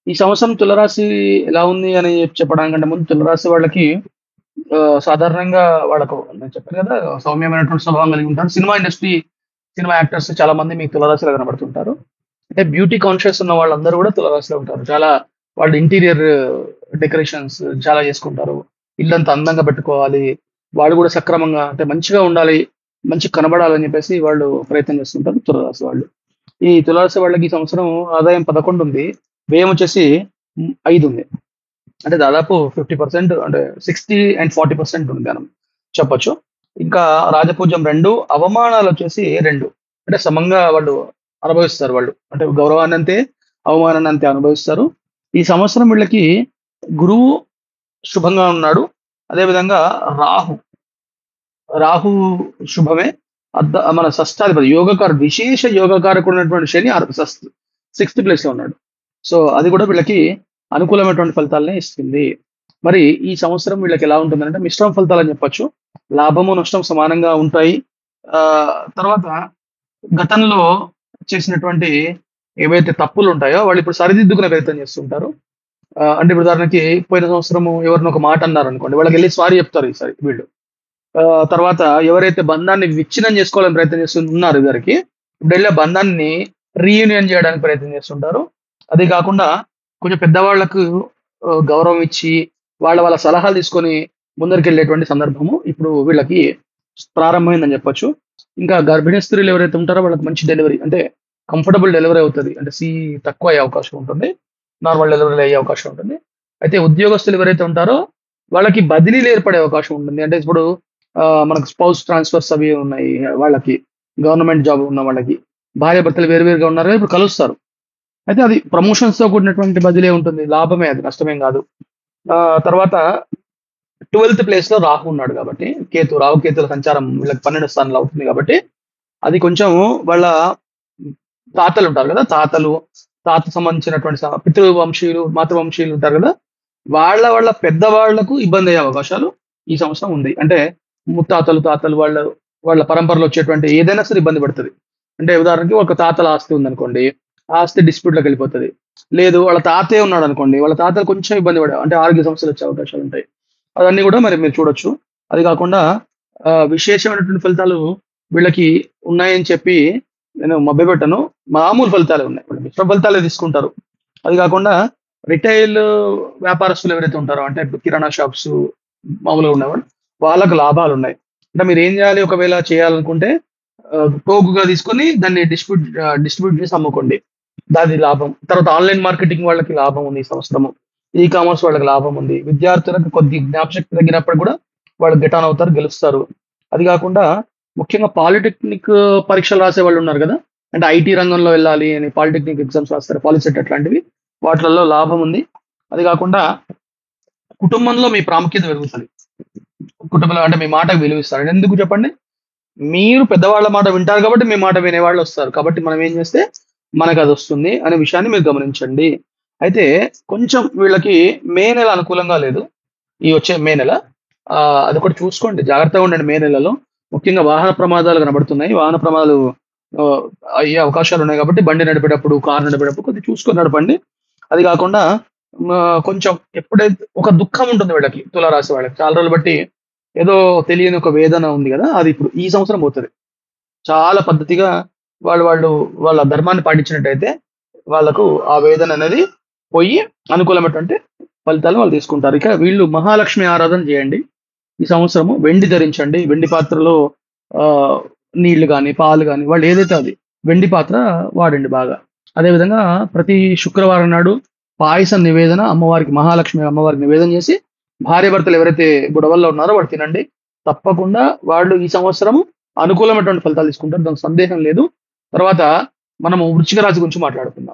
ఈ సంవత్సరం తులరాశి ఎలా ఉంది అని చెప్పడానికంటే ముందు తులరాశి వాళ్ళకి సాధారణంగా వాళ్ళకు నేను చెప్పాను కదా! సౌమ్యమైనటువంటి స్వభావం కలిగి ఉంటారు. సినిమా ఇండస్ట్రీ, సినిమా యాక్టర్స్ చాలా మంది మీకు తులారాశిలో కనబడుతుంటారు. అంటే బ్యూటీ కాన్షియస్ ఉన్న వాళ్ళందరూ కూడా తులారాశిలో ఉంటారు. చాలా వాళ్ళు ఇంటీరియర్ డెకరేషన్స్ చాలా చేసుకుంటారు. ఇల్లంతా అందంగా పెట్టుకోవాలి. వాళ్ళు కూడా సక్రమంగా అంటే మంచిగా ఉండాలి. మంచిగా కనబడాలని చెప్పేసి వాళ్ళు ప్రయత్నం చేస్తుంటారు తులారాశి వాళ్ళు. ఈ తులారాశి వాళ్ళకి ఈ సంవత్సరం ఆదాయం 11 ఉంది. వ్యయం వచ్చేసి 5 ఉంది. అంటే దాదాపు 50% అంటే 60 అండ్ 40% ఉంది మనం చెప్పొచ్చు. ఇంకా రాజపూజ్యం 2, అవమానాలొచ్చేసి 2. అంటే సమంగా వాళ్ళు అనుభవిస్తారు వాళ్ళు. అంటే గౌరవాన్నంతే, అవమానాన్నంతే అనుభవిస్తారు. ఈ సంవత్సరం వీళ్ళకి గురువు శుభంగా ఉన్నాడు. అదే విధంగా రాహు, రాహు శుభమే. మన షష్టాధిపతి యోగకారకుడు, విశేష యోగకారకుడైనటువంటి శని సిక్స్త్ ప్లేస్‌లో ఉన్నాడు. సో, అది కూడా వీళ్ళకి అనుకూలమైనటువంటి ఫలితాలనే ఇస్తుంది. మరి ఈ సంవత్సరం వీళ్ళకి ఎలా ఉంటుందంటే మిశ్రమ ఫలితాలని చెప్పొచ్చు. లాభము, నష్టం సమానంగా ఉంటాయి. తర్వాత గతంలో చేసినటువంటి ఏవైతే తప్పులుంటాయో వాళ్ళు ఇప్పుడు సరిదిద్దుకునే ప్రయత్నం చేస్తుంటారు. అంటే ఇప్పుడు ఉదాహరణకి పోయిన సంవత్సరము ఎవరినో ఒక మాట అన్నారనుకోండి, వాళ్ళకెళ్ళి సారీ చెప్తారు ఈసారి వీళ్ళు. తర్వాత ఎవరైతే బంధాన్ని విచ్ఛిన్నం చేసుకోవాలని ప్రయత్నం చేస్తున్నారు ఇదివరకి, ఇప్పుడెళ్ళి ఆ బంధాన్ని రీయూనియన్ చేయడానికి ప్రయత్నం చేస్తుంటారు. అది కాకుండా కొంచెం పెద్దవాళ్ళకు గౌరవం ఇచ్చి, వాళ్ళ సలహాలు తీసుకొని ముందరికెళ్ళేటువంటి సందర్భము ఇప్పుడు వీళ్ళకి ప్రారంభమైందని చెప్పొచ్చు. ఇంకా గర్భిణీ స్త్రీలు ఎవరైతే ఉంటారో వాళ్ళకి మంచి డెలివరీ అంటే కంఫర్టబుల్ డెలివరీ అవుతది. అంటే తక్కువ అయ్యే అవకాశం ఉంటుంది. నార్మల్ డెలివరీలు అయ్యే అవకాశం ఉంటుంది. అయితే ఉద్యోగస్తులు ఎవరైతే ఉంటారో వాళ్ళకి బదిలీలు ఏర్పడే అవకాశం ఉంటుంది. అంటే ఇప్పుడు మనకు స్పౌస్ ట్రాన్స్‌ఫర్స్ అవి ఉన్నాయి వాళ్ళకి. గవర్నమెంట్ జాబ్ ఉన్న వాళ్ళకి. భార్యాభర్తలు వేరు వేరుగా ఉన్నారు కదా! ఇప్పుడు కలుస్తారు. అయితే అది ప్రమోషన్స్‌తో కూడినటువంటి బదిలీ ఉంటుంది. లాభమే అది నష్టమేం గాదు. తర్వాత 12థ్ ప్లేస్‌లో రాహు ఉన్నాడు గాబట్టి, రాహుకేతుల సంచారం వీళ్ళకి 12 స్థానంలో అవుతుంది గాబట్టి, అది కొంచెం వాళ్ళ తాతలుంటారు గదా! తాత సంబంధించినటువంటి పితృవంశీయులు, మాతృవంశీయులు ఉంటారు గదా! వాళ్ళ పెద్దవాళ్ళకు ఇబ్బందయ్యే అవకాశాలు ఈ సంవత్సరం ఉంది. అంటే తాతలు వాళ్ళ పరంపరలో వచ్చేటువంటి ఏదైనా సరే ఇబ్బంది పడతది. అంటే ఉదాహరణకి ఒక తాతల ఆస్తి ఉందనుకోండి. ఆ ఆస్తి డిస్ప్యూట్‌లోకెళ్ళిపోతది. లేదు వాళ్ళ తాతయ్య ఉన్నాడనుకోండి. వాళ్ళ తాతలు కొంచెం ఇబ్బంది అంటే ఆరోగ్య సమస్యలొచ్చే అవకాశాలుంటాయి. అవన్నీ గూడా మరి మీరు చూడొచ్చు. అది కాకుండా విశేషమైనటువంటి ఫలితాలు వీళ్ళకి ఉన్నాయని చెప్పి నేను మభ్యపెట్టను. మామూలు ఫలితాలే ఉన్నాయి. వాళ్ళు మిశ్రమ ఫలితాలే తీసుకుంటారు. అది కాకుండా రిటైల్ వ్యాపారస్తులు ఎవరైతే ఉంటారో అంటే ఇప్పుడు కిరాణా షాప్స్ మామూలుగా ఉన్నవాళ్ళు వాళ్ళకి లాభాలున్నాయి. అంటే మీరేం జేయాలి ఒకవేళ చేయాలనుకుంటే పోగుగా తీసుకొని దాన్ని డిస్ట్రిబ్యూట్ చేసి అమ్ముకోండి. దాది లాభం. తర్వాత ఆన్‌లైన్ మార్కెటింగ్ వాళ్ళకి లాభం ఉంది ఈ సంవత్సరము. ఈ కామర్స్ వాళ్ళకి లాభం ఉంది. విద్యార్థులకు కొద్ది జ్ఞాపకశక్తి తగ్గినప్పుడు కూడా వాళ్ళు గెట్ ఆన్ అవుతారు, గెలుస్తారు. అది కాకుండా ముఖ్యంగా పాలిటెక్నిక్ పరీక్షలు రాసేవాళ్ళు ఉన్నారు గదా! అంటే ఐటీ రంగంలో వెళ్ళాలి అని పాలిటెక్నిక్ ఎగ్జామ్స్ రాస్తారు. పాలిసెట్ అట్లాంటివి. వాటిలలో లాభం ఉంది. అది కాకుండా కుటుంబంలో మీ ప్రాముఖ్యత పెరుగుతది. కుటుంబంలో అంటే మీ మాటకు విలువిస్తారు. ఎందుకు చెప్పండి? మీరు పెద్దవాళ్ళ మాట వింటారు కాబట్టి మీ మాట వినేవాళ్ళొస్తారు. కాబట్టి మనం ఏం చేస్తే మనకదొస్తుంది అనే విషయాన్ని మీరు గమనించండి. అయితే కొంచెం వీళ్ళకి మే నెల అనుకూలంగా లేదు. ఈ వచ్చే మే నెల. అదొకటి చూసుకోండి. జాగ్రత్తగా ఉండండి మే నెలలో. ముఖ్యంగా వాహన ప్రమాదాలు కనబడుతున్నాయి. వాహన ప్రమాదాలు ఆహ్, అయ్యే అవకాశాలున్నాయి కాబట్టి బండి నడిపేటప్పుడు, కారు నడిపేటప్పుడు కొద్దిగా చూసుకొని నడపండి. అది కాకుండా కొంచెం ఎప్పుడైతే ఒక దుఃఖం ఉంటుంది వీళ్ళకి తులారాశి వాళ్ళకి. చాలా రోజులు బట్టి ఏదో తెలియని ఒక వేదన ఉంది గదా! అది ఇప్పుడు ఈ సంవత్సరం పోతది. చాలా పద్ధతిగా వాళ్ళు వాళ్ళ ధర్మాన్ని పాటించినట్టయితే వాళ్ళకు ఆ వేదన అనేది పోయి అనుకూలమైనటువంటి ఫలితాలు వాళ్ళు తీసుకుంటారు. ఇక వీళ్ళు మహాలక్ష్మి ఆరాధన చేయండి. ఈ సంవత్సరము వెండి ధరించండి. వెండి పాత్రలో ఆహ్, నీళ్లు గాని, పాలు గాని వాళ్ళు ఏదైతే అది వెండి పాత్ర వాడండి బాగా. అదే విధంగా ప్రతి శుక్రవారం నాడు పాయసం నివేదన అమ్మవారికి మహాలక్ష్మి అమ్మవారికి నివేదన చేసి భార్యాభర్తలు ఎవరైతే గొడవల్లో ఉన్నారో వాళ్ళు తినండి. తప్పకుండా వాళ్ళు ఈ సంవత్సరము అనుకూలమైనటువంటి ఫలితాలు తీసుకుంటారు. దానికి సందేహం లేదు. తర్వాత మనము వృశ్చిక రాశి గురించి మాట్లాడుకుందాం.